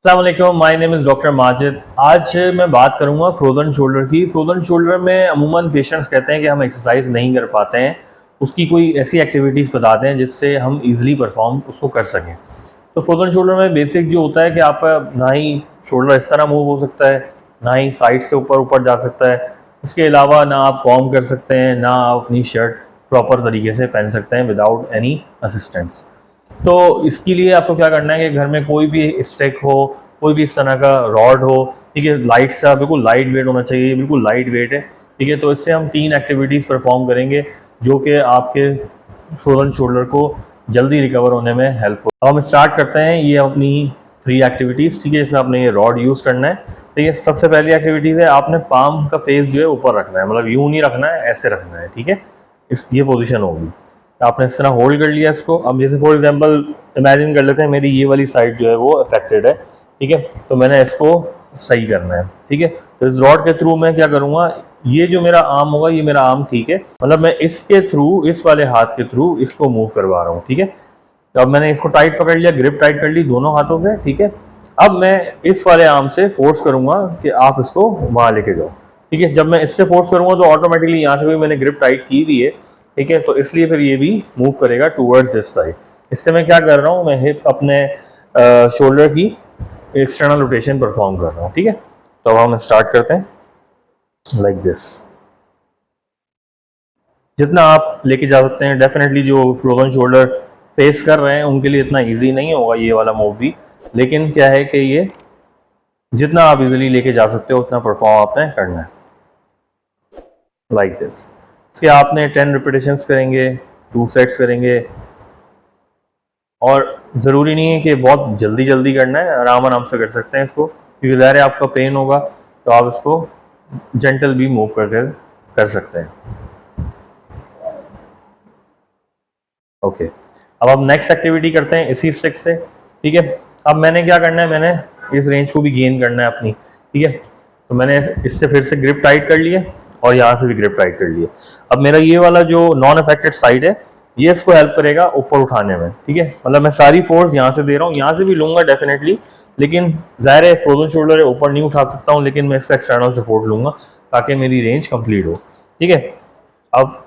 अस्सलाम वालेकुम, my name is doctor Majid. आज मैं बात करूंगा फ्रोज़न शोल्डर की। फ्रोज़न शोल्डर में अमूमन पेशेंट्स कहते हैं कि हम एक्सरसाइज नहीं कर पाते हैं, उसकी कोई ऐसी एक्टिविटीज़ बताते हैं जिससे हम इजीली परफॉर्म उसको कर सकें। तो फ्रोज़न शोल्डर में बेसिक जो होता है कि आपका ना ही शोल्डर इस तरह मूव हो सकता है, ना ही साइड से ऊपर ऊपर जा सकता है। इसके अलावा ना आप कॉम कर सकते हैं, ना आप अपनी शर्ट प्रॉपर तरीके से पहन सकते हैं विदाउट एनी असिस्टेंस। तो इसके लिए आपको क्या करना है कि घर में कोई भी स्टिक हो, कोई भी इस तरह का रॉड हो, ठीक है, लाइट सा, बिल्कुल लाइट वेट होना चाहिए, बिल्कुल लाइट वेट है, ठीक है। तो इससे हम 3 एक्टिविटीज़ परफॉर्म करेंगे जो कि आपके फ्रोजन शोल्डर को जल्दी रिकवर होने में हेल्प हो। अब हम स्टार्ट करते हैं ये अपनी 3 एक्टिविटीज़, ठीक है। इसमें आपने ये रॉड यूज़ करना है। तो ये सबसे पहली एक्टिविटीज़ है, आपने पाम का फेस जो है ऊपर रखना है, मतलब यूँ नहीं रखना है, ऐसे रखना है, ठीक है। ये पोजीशन होगी। आपने इस तरह होल्ड कर लिया इसको। अब जैसे फॉर एग्जांपल इमेजिन कर लेते हैं मेरी ये वाली साइड जो है वो अफेक्टेड है, ठीक है। तो मैंने इसको सही करना है, ठीक है। तो इस रॉड के थ्रू मैं क्या करूँगा, ये जो मेरा आर्म होगा, ये मेरा आर्म, ठीक है, मतलब मैं इसके थ्रू, इस वाले हाथ के थ्रू इसको मूव करवा रहा हूँ, ठीक है। तो अब मैंने इसको टाइट पकड़ लिया, ग्रिप टाइट कर ली दोनों हाथों से, ठीक है। अब मैं इस वाले आर्म से फोर्स करूंगा कि आप इसको वहां लेके जाओ, ठीक है। जब मैं इससे फोर्स करूंगा तो ऑटोमेटिकली यहाँ से भी मैंने ग्रिप टाइट की हुई है, ठीक है। तो इसलिए फिर ये भी मूव करेगा टूवर्ड्स दिस साइड। इससे मैं क्या कर रहा हूँ, मैं हिप अपने शोल्डर की एक्सटर्नल रोटेशन परफॉर्म कर रहा हूँ, ठीक है। तो अब हम स्टार्ट करते हैं लाइक दिस। जितना आप लेके जा सकते हैं, डेफिनेटली जो फ्रोजन शोल्डर फेस कर रहे हैं उनके लिए इतना इजी नहीं होगा ये वाला मूव भी, लेकिन क्या है कि ये जितना आप इजीली लेके जा सकते हो उतना परफॉर्म आपने करना है लाइक दिस। इसके आपने 10 रिपीटेशंस करेंगे, 2 सेट्स करेंगे, और ज़रूरी नहीं है कि बहुत जल्दी जल्दी करना है, आराम आराम से कर सकते हैं इसको, क्योंकि ज़ाहिर है आपका पेन होगा, तो आप इसको जेंटल भी मूव करके कर सकते हैं। ओके, अब हम नेक्स्ट एक्टिविटी करते हैं इसी स्टिक से, ठीक है। अब मैंने क्या करना है, मैंने इस रेंज को भी गेन करना है अपनी, ठीक है। तो मैंने इससे फिर से ग्रिप टाइट कर लिया और यहाँ से भी ग्रिप टाइट कर लिया। अब मेरा ये वाला जो नॉन अफेक्टेड साइड है, ये इसको हेल्प करेगा ऊपर उठाने में, ठीक है। मतलब मैं सारी फोर्स यहाँ से दे रहा हूँ, यहाँ से भी लूंगा डेफिनेटली, लेकिन ज़ाहिर है फ्रोजन शोल्डर है, ऊपर नहीं उठा सकता हूँ, लेकिन मैं इसका एक्सटर्नल सपोर्ट लूंगा ताकि मेरी रेंज कंप्लीट हो, ठीक है। अब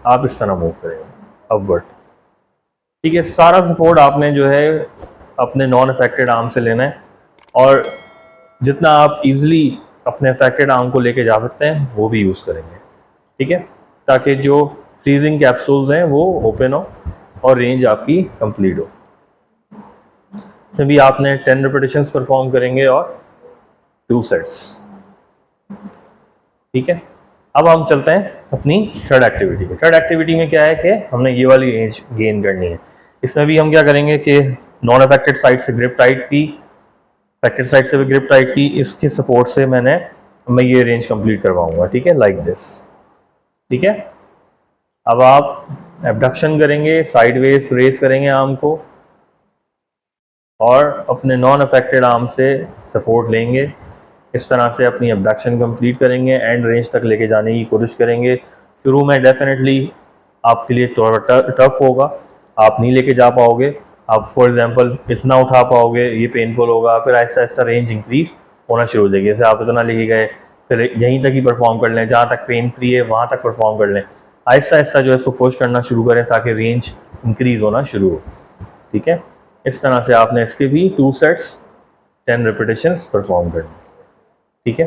आप इस तरह मूव करेंगे अपवर्ड, ठीक है। सारा सपोर्ट आपने जो है अपने नॉन अफेक्टेड आर्म से लेना है, और जितना आप इजीली अपने अफेक्टेड आर्म को लेके जा सकते हैं वो भी यूज़ करेंगे, ठीक है, ताकि जो फ्रीजिंग कैप्सूल्स हैं वो ओपन हो और रेंज आपकी कंप्लीट हो। इसमें भी आपने 10 रिपीटेशंस परफॉर्म करेंगे और 2 सेट्स, ठीक है। अब हम चलते हैं अपनी थर्ड एक्टिविटी पे। थर्ड एक्टिविटी में क्या है कि हमने ये वाली रेंज गेन करनी है। इसमें भी हम क्या करेंगे कि नॉन अफेक्टेड साइड से ग्रिप टाइट की, अफेक्टेड साइड से भी ग्रिप टाइट की, इसके सपोर्ट से मैं ये रेंज कंप्लीट करवाऊंगा, ठीक है, लाइक दिस, ठीक है। अब आप एबडक्शन करेंगे, साइडवेज रेस करेंगे आर्म को, और अपने नॉन अफेक्टेड आर्म से सपोर्ट लेंगे, इस तरह से अपनी एबडक्शन कंप्लीट करेंगे, एंड रेंज तक लेके जाने की कोशिश करेंगे। शुरू में डेफिनेटली आपके लिए थोड़ा टफ होगा, आप नहीं लेके जा पाओगे, आप फॉर एग्जांपल इतना उठा पाओगे, ये पेनफुल होगा, फिर ऐसा ऐसा रेंज इंक्रीज होना शुरू हो जाएगी। जैसे आप इतना लेके गए, फिर यहीं तक ही परफॉर्म कर लें, जहाँ तक पेन फ्री है वहाँ तक परफॉर्म कर लें, आहिस्ता आहिस्ता जो है इसको पुश करना शुरू करें ताकि रेंज इंक्रीज होना शुरू हो, ठीक है। इस तरह से आपने इसके भी 2 सेट्स 10 रिपीटेशंस परफॉर्म करनी, ठीक है।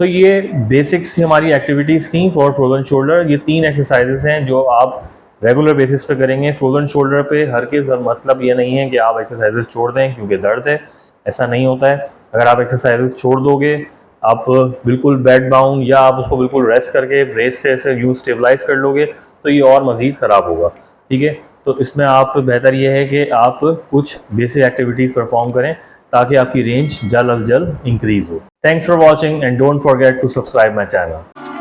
तो ये बेसिक्स हमारी एक्टिविटीज़ थी फॉर फ्रोजन शोल्डर। ये 3 एक्सरसाइजेस हैं जो आप रेगुलर बेसिस पे करेंगे फ्रोजन शोल्डर पे। हर के मतलब ये नहीं है कि आप एक्सरसाइजेस छोड़ दें क्योंकि दर्द है, ऐसा नहीं होता है। अगर आप एक्सरसाइजेस छोड़ दोगे, आप बिल्कुल बेड बाउंड या आप उसको बिल्कुल रेस्ट करके ब्रेस से ऐसे यूज स्टेबलाइज कर लोगे तो ये और मज़ीद ख़राब होगा, ठीक है। तो इसमें आप बेहतर ये है कि आप कुछ बेसिक एक्टिविटीज़ परफॉर्म करें ताकि आपकी रेंज जल्द अज जल्द इंक्रीज हो। Thanks for watching and don't forget to subscribe my channel.